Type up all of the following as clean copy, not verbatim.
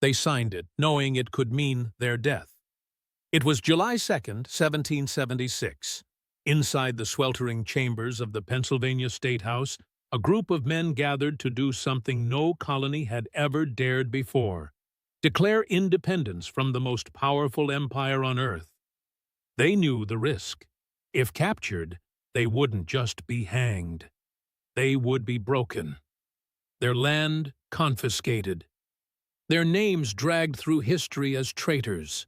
They signed it, knowing it could mean their death. It was July 2nd, 1776. Inside the sweltering chambers of the Pennsylvania State House, a group of men gathered to do something no colony had ever dared before: declare independence from the most powerful empire on earth. They knew the risk. If captured, they wouldn't just be hanged. They would be broken, their land confiscated, their names dragged through history as traitors.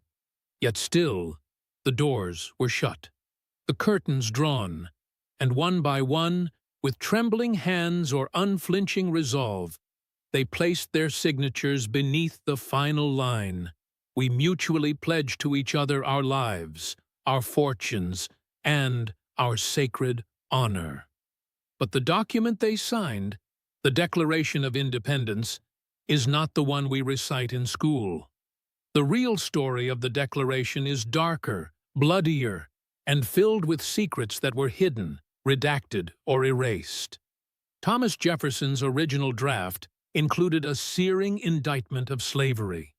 Yet still, the doors were shut, the curtains drawn, and one by one, with trembling hands or unflinching resolve, they placed their signatures beneath the final line. We mutually pledge to each other our lives, our fortunes, and our sacred honor. But the document they signed, the Declaration of Independence, is not the one we recite in school. The real story of the Declaration is darker, bloodier, and filled with secrets that were hidden, redacted, or erased. Thomas Jefferson's original draft included a searing indictment of slavery,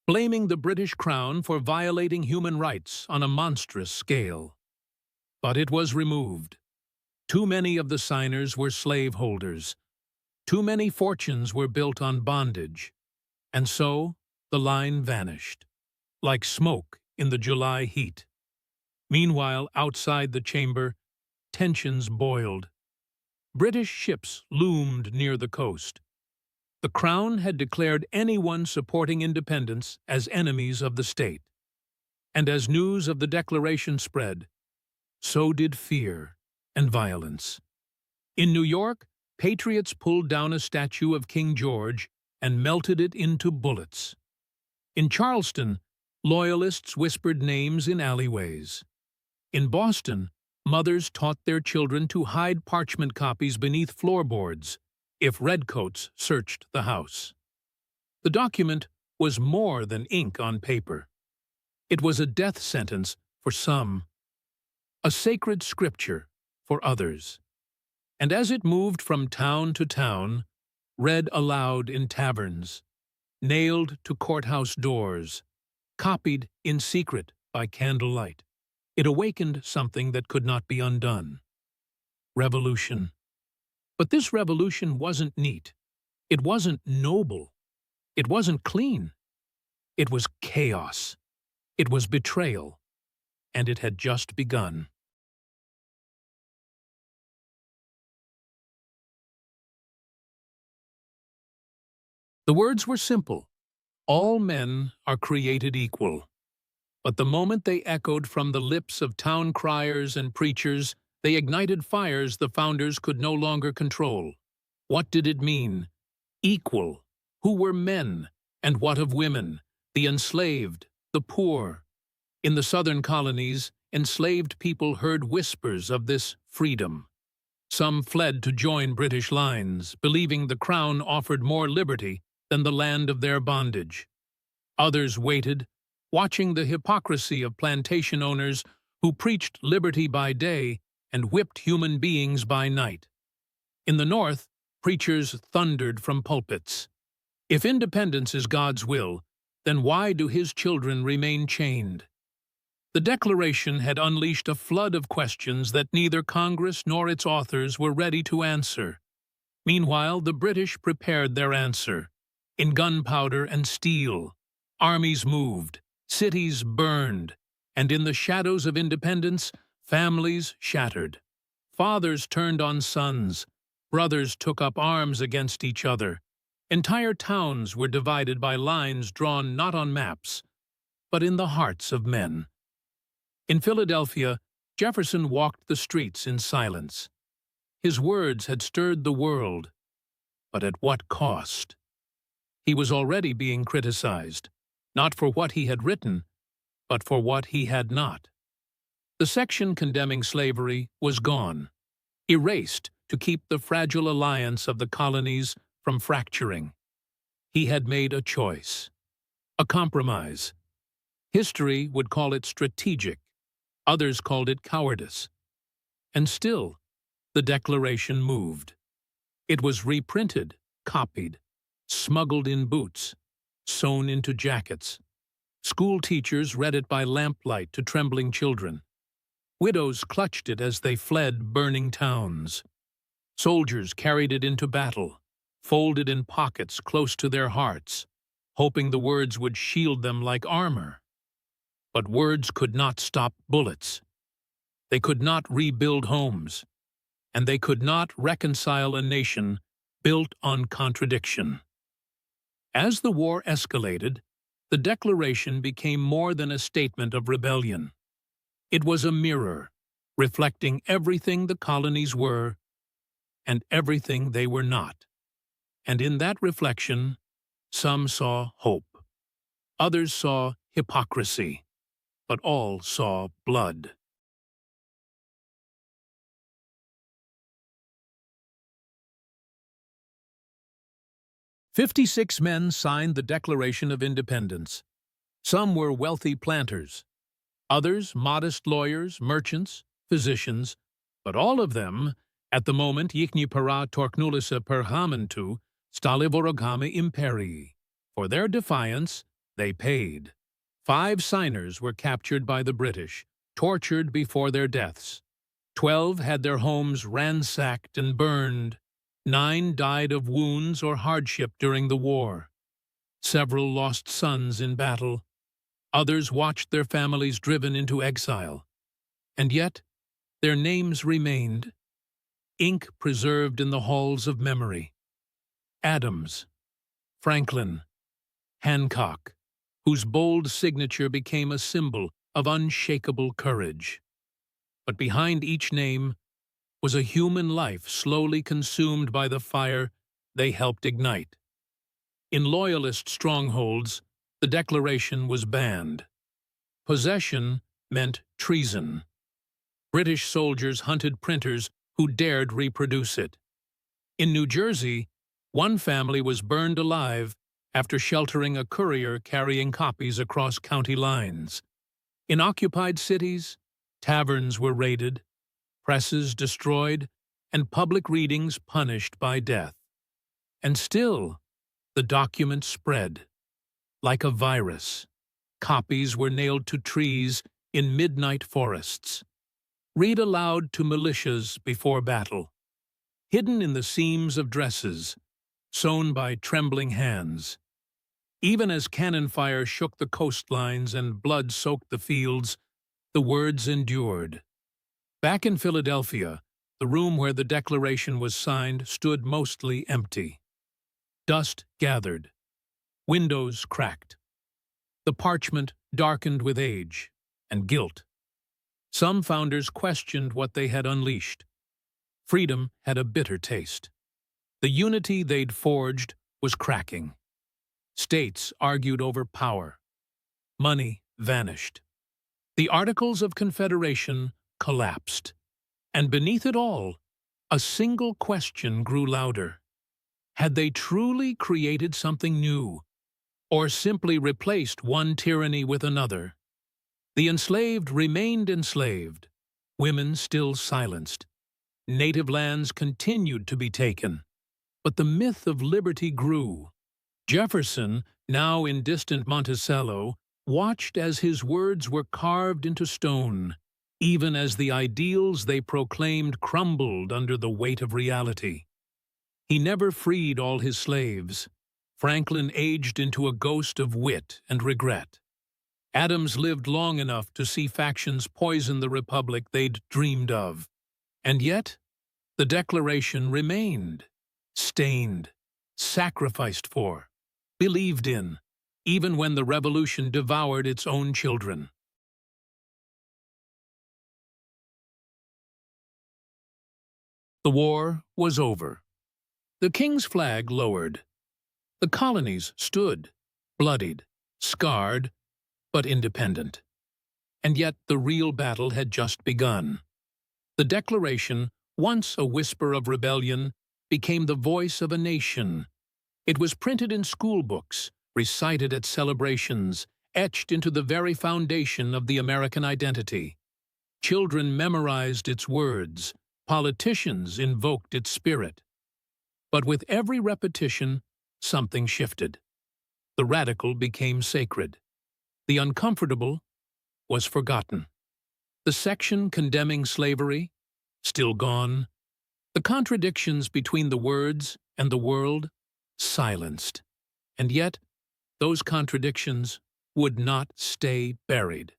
blaming the British Crown for violating human rights on a monstrous scale. But it was removed. Too many of the signers were slaveholders. Too many fortunes were built on bondage. And so, the line vanished, like smoke in the July heat. Meanwhile, outside the chamber, tensions boiled. British ships loomed near the coast. The Crown had declared anyone supporting independence as enemies of the state. And as news of the Declaration spread, so did fear and violence. In New York, patriots pulled down a statue of King George and melted it into bullets. In Charleston, loyalists whispered names in alleyways. In Boston, mothers taught their children to hide parchment copies beneath floorboards if redcoats searched the house. The document was more than ink on paper. It was a death sentence for some, a sacred scripture for others. And as it moved from town to town, read aloud in taverns, nailed to courthouse doors, copied in secret by candlelight, it awakened something that could not be undone. Revolution. But this revolution wasn't neat. It wasn't noble. It wasn't clean. It was chaos. It was betrayal. And it had just begun. The words were simple. All men are created equal. But the moment they echoed from the lips of town criers and preachers, they ignited fires the founders could no longer control. What did it mean? Equal. Who were men? And what of women? The enslaved, the poor. In the southern colonies, enslaved people heard whispers of this freedom. Some fled to join British lines, believing the Crown offered more liberty than the land of their bondage. Others waited, watching the hypocrisy of plantation owners who preached liberty by day and whipped human beings by night. In the North, preachers thundered from pulpits. If independence is God's will, then why do His children remain chained? The Declaration had unleashed a flood of questions that neither Congress nor its authors were ready to answer. Meanwhile, the British prepared their answer. In gunpowder and steel, armies moved, cities burned, and in the shadows of independence, families shattered. Fathers turned on sons, brothers took up arms against each other. Entire towns were divided by lines drawn not on maps, but in the hearts of men. In Philadelphia, Jefferson walked the streets in silence. His words had stirred the world, but at what cost? He was already being criticized, not for what he had written, but for what he had not. The section condemning slavery was gone, erased to keep the fragile alliance of the colonies from fracturing. He had made a choice, a compromise. History would call it strategic, others called it cowardice. And still, the Declaration moved. It was reprinted, copied, smuggled in boots, sewn into jackets. School teachers read it by lamplight to trembling children. Widows clutched it as they fled burning towns. Soldiers carried it into battle, folded in pockets close to their hearts, hoping the words would shield them like armor. But words could not stop bullets. They could not rebuild homes, and they could not reconcile a nation built on contradiction. As the war escalated, the Declaration became more than a statement of rebellion. It was a mirror, reflecting everything the colonies were and everything they were not. And in that reflection, some saw hope. Others saw hypocrisy, but all saw blood. "56 men signed the Declaration of Independence. Some were wealthy planters, others modest lawyers, merchants, physicians, but all of them, at the moment Yichni para torknulisa perhamentu, stali vorogami imperii. For their defiance, they paid. 5 signers were captured by the British, tortured before their deaths. 12 had their homes ransacked and burned. 9 died of wounds or hardship during the war. Several lost sons in battle. Others watched their families driven into exile. And yet, their names remained, ink preserved in the halls of memory. Adams, Franklin, Hancock, whose bold signature became a symbol of unshakable courage. But behind each name was a human life slowly consumed by the fire they helped ignite. In Loyalist strongholds, the Declaration was banned. Possession meant treason. British soldiers hunted printers who dared reproduce it. In New Jersey, one family was burned alive after sheltering a courier carrying copies across county lines. In occupied cities, taverns were raided, presses destroyed, and public readings punished by death. And still, the document spread. Like a virus, copies were nailed to trees in midnight forests. Read aloud to militias before battle. Hidden in the seams of dresses, sewn by trembling hands. Even as cannon fire shook the coastlines and blood soaked the fields, the words endured. Back in Philadelphia, the room where the Declaration was signed stood mostly empty. Dust gathered. Windows cracked. The parchment darkened with age and guilt. Some founders questioned what they had unleashed. Freedom had a bitter taste. The unity they'd forged was cracking. States argued over power. Money vanished. The Articles of Confederation collapsed. And beneath it all, a single question grew louder. Had they truly created something new, or simply replaced one tyranny with another? The enslaved remained enslaved, women still silenced. Native lands continued to be taken, but the myth of liberty grew. Jefferson, now in distant Monticello, watched as his words were carved into stone, even as the ideals they proclaimed crumbled under the weight of reality. He never freed all his slaves. Franklin aged into a ghost of wit and regret. Adams lived long enough to see factions poison the republic they'd dreamed of. And yet, the Declaration remained, stained, sacrificed for, believed in, even when the revolution devoured its own children. The war was over. The king's flag lowered. The colonies stood, bloodied, scarred, but independent. And yet the real battle had just begun. The Declaration, once a whisper of rebellion, became the voice of a nation. It was printed in school books, recited at celebrations, etched into the very foundation of the American identity. Children memorized its words. Politicians invoked its spirit. But with every repetition, something shifted. The radical became sacred. The uncomfortable was forgotten. The section condemning slavery, still gone. The contradictions between the words and the world, silenced. And yet, those contradictions would not stay buried.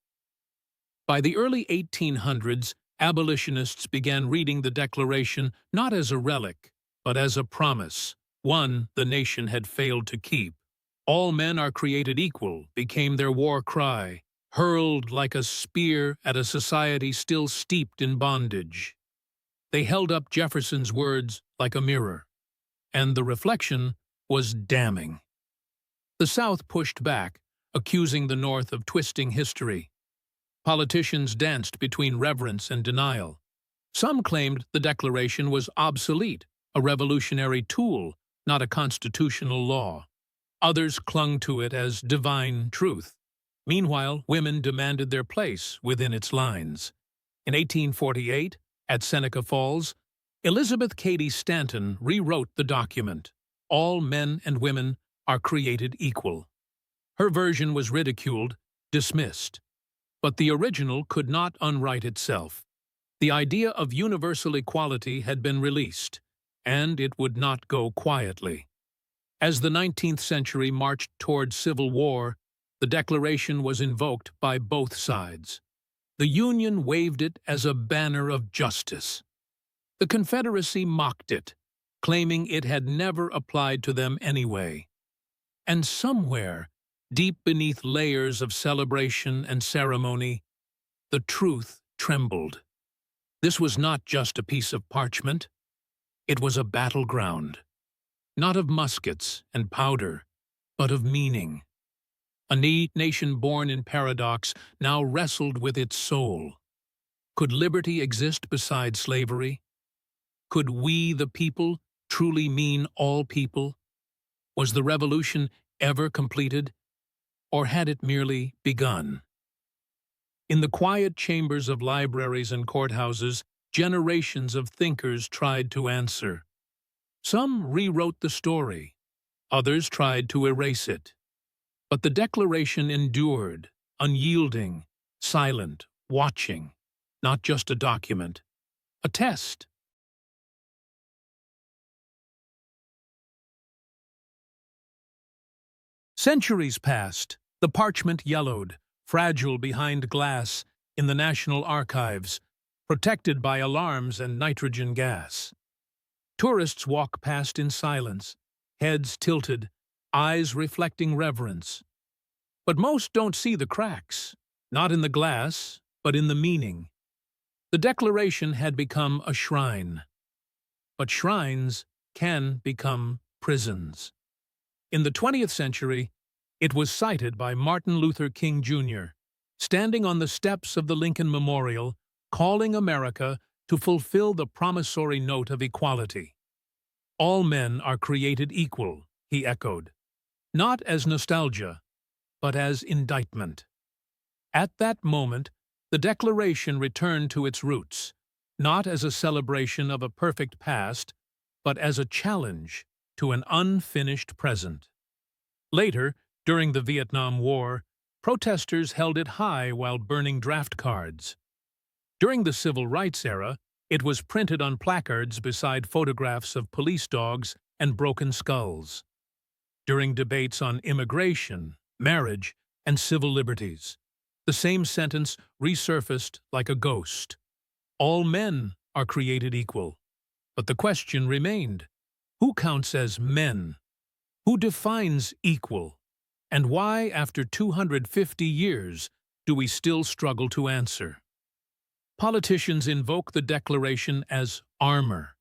By the early 1800s, abolitionists began reading the Declaration not as a relic, but as a promise, one the nation had failed to keep. "All men are created equal" became their war cry, hurled like a spear at a society still steeped in bondage. They held up Jefferson's words like a mirror, and the reflection was damning. The South pushed back, accusing the North of twisting history. Politicians danced between reverence and denial. Some claimed the Declaration was obsolete, a revolutionary tool, not a constitutional law. Others clung to it as divine truth. Meanwhile, women demanded their place within its lines. In 1848, at Seneca Falls, Elizabeth Cady Stanton rewrote the document. "All men and women are created equal." Her version was ridiculed, dismissed. But the original could not unwrite itself. The idea of universal equality had been released, and it would not go quietly. As the 19th century marched toward civil war, the Declaration was invoked by both sides. The Union waved it as a banner of justice. The Confederacy mocked it, claiming it had never applied to them anyway. And somewhere, deep beneath layers of celebration and ceremony, the truth trembled. This was not just a piece of parchment. It was a battleground, not of muskets and powder, but of meaning. A nation born in paradox now wrestled with its soul. Could liberty exist beside slavery? Could we, the people, truly mean all people? Was the revolution ever completed, or had it merely begun? In the quiet chambers of libraries and courthouses, generations of thinkers tried to answer. Some rewrote the story, others tried to erase it. But the Declaration endured, unyielding, silent, watching, not just a document, a test. Centuries passed, the parchment yellowed, fragile behind glass, in the National Archives, protected by alarms and nitrogen gas. Tourists walk past in silence, heads tilted, eyes reflecting reverence. But most don't see the cracks, not in the glass, but in the meaning. The Declaration had become a shrine. But shrines can become prisons. In the 20th century, it was cited by Martin Luther King Jr., standing on the steps of the Lincoln Memorial, calling America to fulfill the promissory note of equality. "All men are created equal," he echoed, not as nostalgia, but as indictment. At that moment, the Declaration returned to its roots, not as a celebration of a perfect past, but as a challenge to an unfinished present. Later, during the Vietnam War, protesters held it high while burning draft cards. During the Civil Rights era, it was printed on placards beside photographs of police dogs and broken skulls. During debates on immigration, marriage, and civil liberties, the same sentence resurfaced like a ghost. All men are created equal. But the question remained: who counts as men? Who defines equal? And why, after 250 years, do we still struggle to answer? Politicians invoke the Declaration as armor.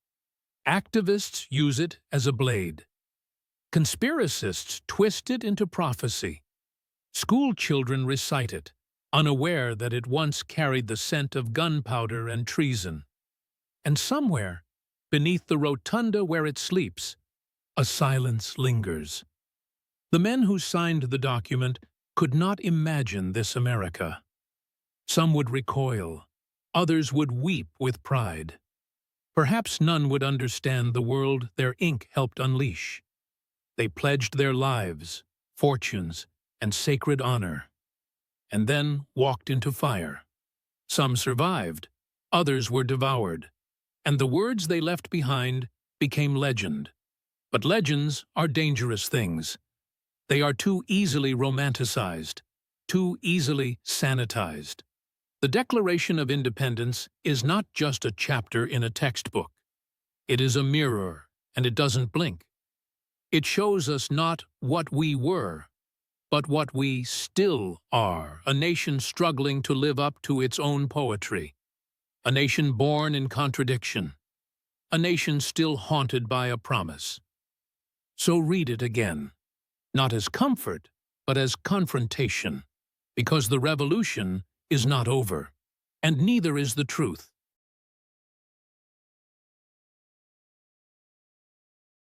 Activists use it as a blade. Conspiracists twist it into prophecy. School children recite it, unaware that it once carried the scent of gunpowder and treason. And somewhere, beneath the rotunda where it sleeps, a silence lingers. The men who signed the document could not imagine this America. Some would recoil, others would weep with pride. Perhaps none would understand the world their ink helped unleash. They pledged their lives, fortunes, and sacred honor, and then walked into fire. Some survived, others were devoured, and the words they left behind became legend. But legends are dangerous things. They are too easily romanticized, too easily sanitized. The Declaration of Independence is not just a chapter in a textbook. It is a mirror, and it doesn't blink. It shows us not what we were, but what we still are, a nation struggling to live up to its own poetry, a nation born in contradiction, a nation still haunted by a promise. So read it again, not as comfort, but as confrontation, because the revolution is not over, and neither is the truth.